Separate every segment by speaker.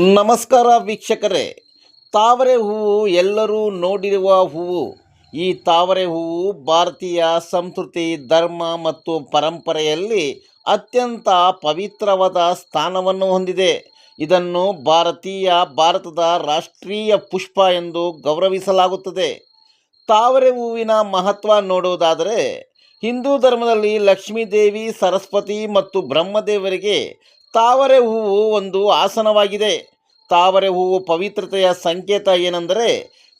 Speaker 1: ನಮಸ್ಕಾರ ವೀಕ್ಷಕರೇ. ತಾವರೆ ಹೂವು ಎಲ್ಲರೂ ನೋಡಿರುವ ಹೂವು. ಈ ತಾವರೆ ಹೂವು ಭಾರತೀಯ ಸಂಸ್ಕೃತಿ, ಧರ್ಮ ಮತ್ತು ಪರಂಪರೆಯಲ್ಲಿ ಅತ್ಯಂತ ಪವಿತ್ರವಾದ ಸ್ಥಾನವನ್ನು ಹೊಂದಿದೆ. ಇದನ್ನು ಭಾರತದ ರಾಷ್ಟ್ರೀಯ ಪುಷ್ಪ ಎಂದು ಗೌರವಿಸಲಾಗುತ್ತದೆ. ತಾವರೆ ಹೂವಿನ ಮಹತ್ವ ನೋಡುವುದಾದರೆ, ಹಿಂದೂ ಧರ್ಮದಲ್ಲಿ ಲಕ್ಷ್ಮೀದೇವಿ, ಸರಸ್ವತಿ ಮತ್ತು ಬ್ರಹ್ಮದೇವರಿಗೆ ತಾವರೆ ಹೂವು ಒಂದು ಆಸನವಾಗಿದೆ. ತಾವರೆ ಹೂವು ಪವಿತ್ರತೆಯ ಸಂಕೇತ ಏನೆಂದರೆ,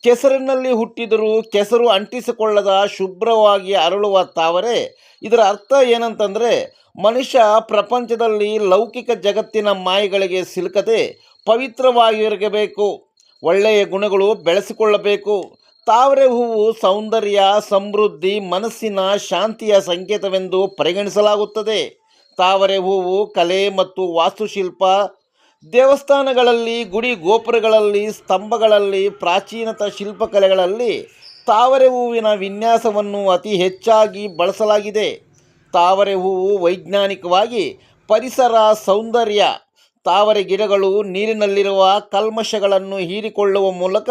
Speaker 1: ಕೆಸರಿನಲ್ಲಿ ಹುಟ್ಟಿದರೂ ಕೆಸರು ಅಂಟಿಸಿಕೊಳ್ಳದ ಶುಭ್ರವಾಗಿ ಅರಳುವ ತಾವರೆ. ಇದರ ಅರ್ಥ ಏನಂತಂದರೆ, ಮನುಷ್ಯ ಪ್ರಪಂಚದಲ್ಲಿ ಲೌಕಿಕ ಜಗತ್ತಿನ ಮಾಯೆಗಳಿಗೆ ಸಿಲುಕದೆ ಪವಿತ್ರವಾಗಿರಬೇಕು, ಒಳ್ಳೆಯ ಗುಣಗಳು ಬೆಳೆಸಿಕೊಳ್ಳಬೇಕು. ತಾವರೆ ಹೂವು ಸೌಂದರ್ಯ, ಸಮೃದ್ಧಿ, ಮನಸ್ಸಿನ ಶಾಂತಿಯ ಸಂಕೇತವೆಂದು ಪರಿಗಣಿಸಲಾಗುತ್ತದೆ. ತಾವರೆ ಹೂವು ಕಲೆ ಮತ್ತು ವಾಸ್ತುಶಿಲ್ಪ, ದೇವಸ್ಥಾನಗಳಲ್ಲಿ, ಗುಡಿ ಗೋಪುರಗಳಲ್ಲಿ, ಸ್ತಂಭಗಳಲ್ಲಿ, ಪ್ರಾಚೀನ ಶಿಲ್ಪಕಲೆಗಳಲ್ಲಿ ತಾವರೆ ಹೂವಿನ ವಿನ್ಯಾಸವನ್ನು ಅತಿ ಹೆಚ್ಚಾಗಿ ಬಳಸಲಾಗಿದೆ. ತಾವರೆ ಹೂವು ವೈಜ್ಞಾನಿಕವಾಗಿ ಪರಿಸರ ಸೌಂದರ್ಯ. ತಾವರೆ ಗಿಡಗಳು ನೀರಿನಲ್ಲಿರುವ ಕಲ್ಮಶಗಳನ್ನು ಹೀರಿಕೊಳ್ಳುವ ಮೂಲಕ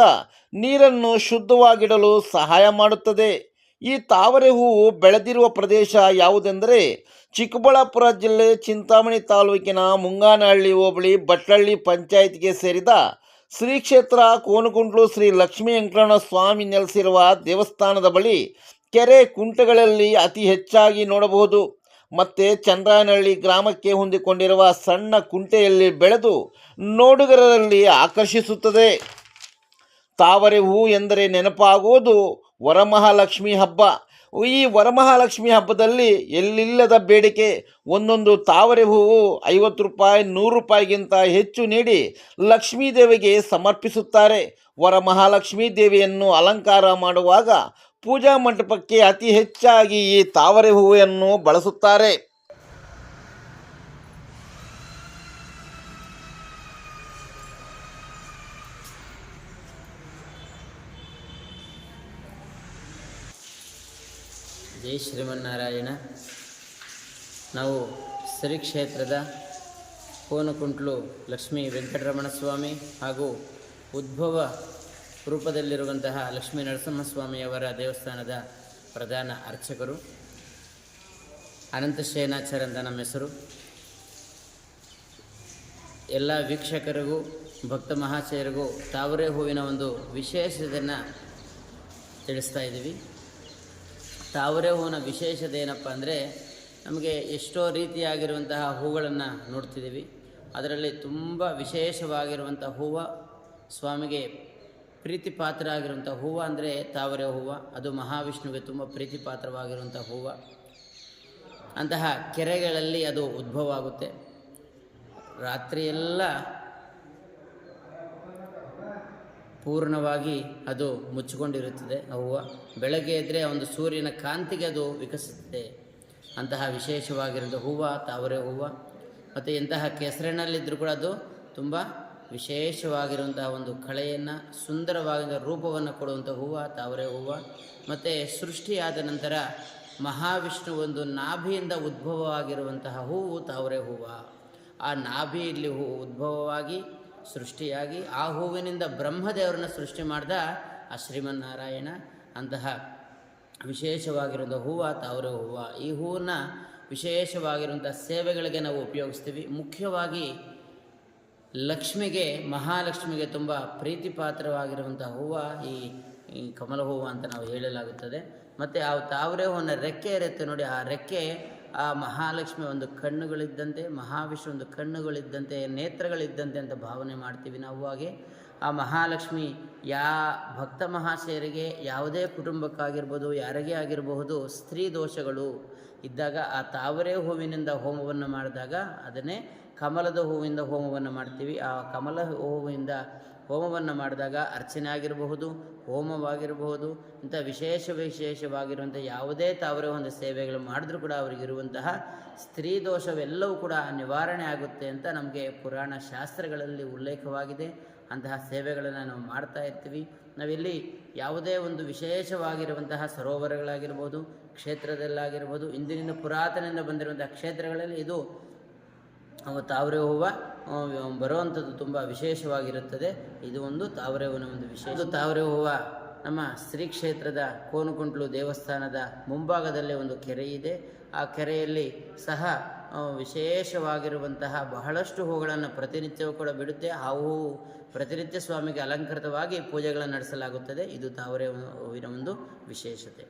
Speaker 1: ನೀರನ್ನು ಶುದ್ಧವಾಗಿಡಲು ಸಹಾಯ ಮಾಡುತ್ತದೆ. ಈ ತಾವರೆ ಹೂವು ಬೆಳೆದಿರುವ ಪ್ರದೇಶ ಯಾವುದೆಂದರೆ, ಚಿಕ್ಕಬಳ್ಳಾಪುರ ಜಿಲ್ಲೆ ಚಿಂತಾಮಣಿ ತಾಲೂಕಿನ ಮುಂಗಾನಹಳ್ಳಿ ಹೋಬಳಿ ಬಟ್ಲಳ್ಳಿ ಪಂಚಾಯತ್ಗೆ ಸೇರಿದ ಶ್ರೀ ಕ್ಷೇತ್ರ ಕೋನಕುಂಟ್ಲು ಶ್ರೀ ಲಕ್ಷ್ಮೀ ವೆಂಕಟರಮಣ ಸ್ವಾಮಿ ನೆಲೆಸಿರುವ ದೇವಸ್ಥಾನದ ಬಳಿ ಕೆರೆ ಕುಂಟೆಗಳಲ್ಲಿ ಅತಿ ಹೆಚ್ಚಾಗಿ ನೋಡಬಹುದು. ಮತ್ತು ಚಂದ್ರಾಯನಹಳ್ಳಿ ಗ್ರಾಮಕ್ಕೆ ಹೊಂದಿಕೊಂಡಿರುವ ಸಣ್ಣ ಕುಂಟೆಯಲ್ಲಿ ಬೆಳೆದು ನೋಡುಗರಲ್ಲಿ ಆಕರ್ಷಿಸುತ್ತದೆ. ತಾವರೆ ಹೂ ಎಂದರೆ ನೆನಪಾಗುವುದು ವರಮಹಾಲಕ್ಷ್ಮಿ ಹಬ್ಬ. ಈ ವರಮಹಾಲಕ್ಷ್ಮಿ ಹಬ್ಬದಲ್ಲಿ ಎಲ್ಲಿಲ್ಲದ ಬೇಡಿಕೆ. ಒಂದೊಂದು ತಾವರೆ ಹೂವು 50 ರೂಪಾಯಿ, 100 ರೂಪಾಯಿಗಿಂತ ಹೆಚ್ಚು ನೀಡಿ ಲಕ್ಷ್ಮೀ ದೇವಿಗೆ ಸಮರ್ಪಿಸುತ್ತಾರೆ. ವರಮಹಾಲಕ್ಷ್ಮೀ ದೇವಿಯನ್ನು ಅಲಂಕಾರ ಮಾಡುವಾಗ ಪೂಜಾ ಮಂಟಪಕ್ಕೆ ಅತಿ ಹೆಚ್ಚಾಗಿ ಈ ತಾವರೆ ಹೂವನ್ನು ಬಳಸುತ್ತಾರೆ.
Speaker 2: ಜೈ ಶ್ರೀಮನ್ನಾರಾಯಣ. ನಾವು ಶ್ರೀ ಕ್ಷೇತ್ರದ ಕೋನಕುಂಟ್ಲು ಲಕ್ಷ್ಮೀ ವೆಂಕಟರಮಣ ಸ್ವಾಮಿ ಹಾಗೂ ಉದ್ಭವ ರೂಪದಲ್ಲಿರುವಂತಹ ಲಕ್ಷ್ಮೀ ನರಸಿಂಹಸ್ವಾಮಿಯವರ ದೇವಸ್ಥಾನದ ಪ್ರಧಾನ ಅರ್ಚಕರು. ಅನಂತಶಯನಾಚಾರ್ಯ ಅಂತ ನಮ್ಮ ಹೆಸರು. ಎಲ್ಲ ವೀಕ್ಷಕರಿಗೂ ಭಕ್ತ ಮಹಾಶಯರಿಗೂ ತಾವರೆ ಹೂವಿನ ಒಂದು ವಿಶೇಷತೆಯನ್ನು ತಿಳಿಸ್ತಾ ಇದ್ದೀವಿ. ತಾವರೆ ಹೂವಿನ ವಿಶೇಷತೆ ಏನಪ್ಪ ಅಂದರೆ, ನಮಗೆ ಎಷ್ಟೋ ರೀತಿಯಾಗಿರುವಂತಹ ಹೂಗಳನ್ನು ನೋಡ್ತಿದ್ದೀವಿ. ಅದರಲ್ಲಿ ತುಂಬ ವಿಶೇಷವಾಗಿರುವಂಥ ಹೂವು, ಸ್ವಾಮಿಗೆ ಪ್ರೀತಿ ಪಾತ್ರ ಆಗಿರುವಂಥ ಹೂವು ಅಂದರೆ ತಾವರೆ ಹೂವು. ಅದು ಮಹಾವಿಷ್ಣುವಿಗೆ ತುಂಬ ಪ್ರೀತಿ ಪಾತ್ರವಾಗಿರುವಂಥ ಹೂವು. ಅಂತಹ ಕೆರೆಗಳಲ್ಲಿ ಅದು ಉದ್ಭವ ಆಗುತ್ತೆ. ರಾತ್ರಿಯೆಲ್ಲ ಪೂರ್ಣವಾಗಿ ಅದು ಮುಚ್ಚಿಕೊಂಡಿರುತ್ತದೆ ಆ ಹೂವು. ಬೆಳಗ್ಗೆ ಎದ್ದರೆ ಒಂದು ಸೂರ್ಯನ ಕಾಂತಿಗೆ ಅದು ವಿಕಸಿಸುತ್ತದೆ. ಅಂತಹ ವಿಶೇಷವಾಗಿರುವಂಥ ಹೂವು ತಾವರೆ ಹೂವು. ಮತ್ತು ಎಂತಹ ಕೆಸರಿನಲ್ಲಿದ್ದರೂ ಕೂಡ ಅದು ತುಂಬ ವಿಶೇಷವಾಗಿರುವಂತಹ ಒಂದು ಕಳೆಯನ್ನು, ಸುಂದರವಾಗಿರುವ ರೂಪವನ್ನು ಕೊಡುವಂಥ ಹೂವು ತಾವರೆ ಹೂವು. ಮತ್ತು ಸೃಷ್ಟಿಯಾದ ನಂತರ ಮಹಾವಿಷ್ಣು ಒಂದು ನಾಭಿಯಿಂದ ಉದ್ಭವವಾಗಿರುವಂತಹ ಹೂವು ತಾವರೆ ಹೂವು. ಆ ನಾಭಿಯಲ್ಲಿ ಹೂವು ಉದ್ಭವವಾಗಿ ಸೃಷ್ಟಿಯಾಗಿ ಆ ಹೂವಿನಿಂದ ಬ್ರಹ್ಮದೇವರನ್ನು ಸೃಷ್ಟಿ ಮಾಡಿದ ಆ ಶ್ರೀಮನ್ನಾರಾಯಣ. ಅಂತಹ ವಿಶೇಷವಾಗಿರುವಂಥ ಹೂವು ತಾವರೆ ಹೂವು. ಈ ಹೂವನ್ನು ವಿಶೇಷವಾಗಿರುವಂಥ ಸೇವೆಗಳಿಗೆ ನಾವು ಉಪಯೋಗಿಸ್ತೀವಿ. ಮುಖ್ಯವಾಗಿ ಲಕ್ಷ್ಮಿಗೆ, ಮಹಾಲಕ್ಷ್ಮಿಗೆ ತುಂಬ ಪ್ರೀತಿ ಪಾತ್ರವಾಗಿರುವಂಥ ಹೂವು ಈ ಕಮಲ ಹೂವು ಅಂತ ನಾವು ಹೇಳಲಾಗುತ್ತದೆ. ಮತ್ತು ಆ ತಾವರೆ ಹೂವಿನ ರೆಕ್ಕೆ ಇರುತ್ತೆ ನೋಡಿ, ಆ ರೆಕ್ಕೆ ಆ ಮಹಾಲಕ್ಷ್ಮಿ ಒಂದು ಕಣ್ಣುಗಳಿದ್ದಂತೆ, ಮಹಾವಿಷ್ಣು ಒಂದು ಕಣ್ಣುಗಳಿದ್ದಂತೆ, ನೇತ್ರಗಳಿದ್ದಂತೆ ಅಂತ ಭಾವನೆ ಮಾಡ್ತೀವಿ ನಾವು. ಹಾಗೆ ಆ ಮಹಾಲಕ್ಷ್ಮಿ ಭಕ್ತ ಮಹಾಶಯರಿಗೆ, ಯಾವುದೇ ಕುಟುಂಬಕ್ಕಾಗಿರ್ಬೋದು, ಯಾರಿಗೇ ಆಗಿರಬಹುದು, ಸ್ತ್ರೀ ದೋಷಗಳು ಇದ್ದಾಗ ಆ ತಾವರೆ ಹೂವಿನಿಂದ ಹೋಮವನ್ನು ಮಾಡಿದಾಗ ಅದನ್ನೇ ಕಮಲದ ಹೂವಿಂದ ಹೋಮವನ್ನು ಮಾಡ್ತೀವಿ. ಆ ಕಮಲ ಹೂವಿಂದ ಹೋಮವನ್ನು ಮಾಡಿದಾಗ ಅರ್ಚನೆ ಆಗಿರಬಹುದು, ಹೋಮವಾಗಿರಬಹುದು, ಇಂಥ ವಿಶೇಷವಾಗಿರುವಂಥ ಯಾವುದೇ ತಾವರೆ ಒಂದು ಸೇವೆಗಳು ಮಾಡಿದ್ರೂ ಕೂಡ ಅವರಿಗಿರುವಂತಹ ಸ್ತ್ರೀ ದೋಷವೆಲ್ಲವೂ ಕೂಡ ನಿವಾರಣೆ ಆಗುತ್ತೆ ಅಂತ ನಮಗೆ ಪುರಾಣ ಶಾಸ್ತ್ರಗಳಲ್ಲಿ ಉಲ್ಲೇಖವಾಗಿದೆ. ಅಂತಹ ಸೇವೆಗಳನ್ನು ನಾವು ಮಾಡ್ತಾ ಇರ್ತೀವಿ. ನಾವಿಲ್ಲಿ ಯಾವುದೇ ಒಂದು ವಿಶೇಷವಾಗಿರುವಂತಹ ಸರೋವರಗಳಾಗಿರ್ಬೋದು, ಕ್ಷೇತ್ರದಲ್ಲಾಗಿರ್ಬೋದು, ಇಂದಿನಿಂದ ಪುರಾತನದಿಂದ ಬಂದಿರುವಂತಹ ಕ್ಷೇತ್ರಗಳಲ್ಲಿ ಇದು ತಾವರೆ ಹೂವು ಬರುವಂಥದ್ದು ತುಂಬ ವಿಶೇಷವಾಗಿರುತ್ತದೆ. ಇದು ಒಂದು ತಾವರೆ ಹೂವಿನ ಒಂದು ವಿಶೇಷ. ತಾವರೆ ಹೂವು ನಮ್ಮ ಶ್ರೀ ಕ್ಷೇತ್ರದ ಕೋನುಕುಂಟ್ಲು ದೇವಸ್ಥಾನದ ಮುಂಭಾಗದಲ್ಲೇ ಒಂದು ಕೆರೆ ಇದೆ. ಆ ಕೆರೆಯಲ್ಲಿ ಸಹ ವಿಶೇಷವಾಗಿರುವಂತಹ ಬಹಳಷ್ಟು ಹೂಗಳನ್ನು ಪ್ರತಿನಿತ್ಯವೂ ಕೂಡ ಬಿಡುತ್ತೆ. ಆ ಹೂವು ಪ್ರತಿನಿತ್ಯ ಸ್ವಾಮಿಗೆ ಅಲಂಕೃತವಾಗಿ ಪೂಜೆಗಳನ್ನು ನಡೆಸಲಾಗುತ್ತದೆ. ಇದು ತಾವರೆ ಹೂವಿನ ಒಂದು ವಿಶೇಷತೆ.